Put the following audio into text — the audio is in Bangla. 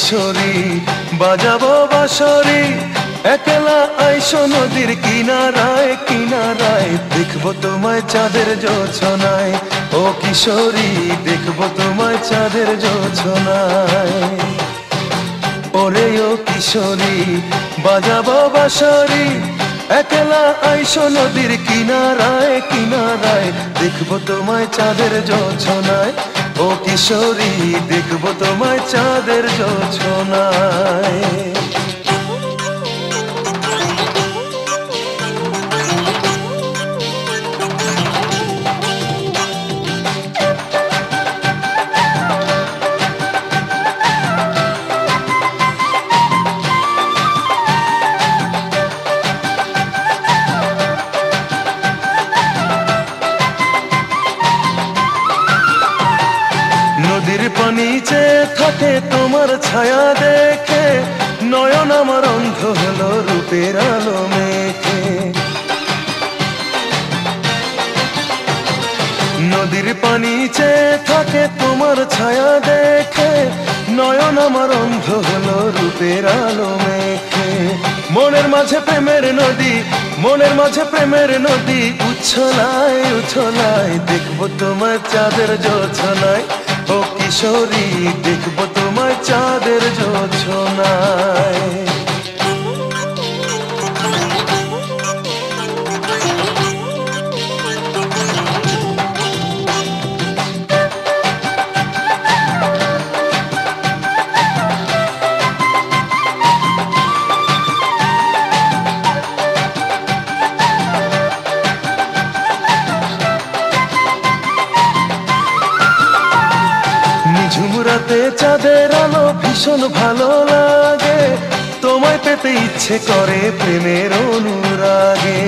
কিশোরী বাজাবো বাঁশরি, একলা আইসো নদীর কিনারায় কিনারায়, দেখবো তোমায় চাঁদের জোছনায়। ও কিশোরী দেখবো তোমায় চাঁদের জোছনায়। ওরে ও কিশোরী বাজাবো বাঁশরি, একলা আইসো নদীর কিনারায় কিনারায়, দেখবো তোমায় চাঁদের জোছনায়। ও কিশোরী দেখবো তোমায় চাঁদের জোছনায়। নদীর পানি চেয়ে থাকে তোমার ছায়া দেখে, নয়ন আমার অন্ধ হলো রূপের আলো মেখে। নদীর পানি চেয়ে থাকে তোমার ছায়া দেখে, নয়ন আমার অন্ধ হলো রূপের আলো মেখে। মনের মাঝে প্রেমের নদী, মনের মাঝে প্রেমের নদী উচ্ছলায় উচ্ছলায়, দেখবো তোমার চাঁদের জোছনায়। ও কিশোরী দেখবো তোমার চাঁদের জোছনায়। ঝুমরাতে চাঁদের আলো ভীষণ ভালো লাগে, তোমায় পেতে ইচ্ছে করে প্রেমের অনুরাগে।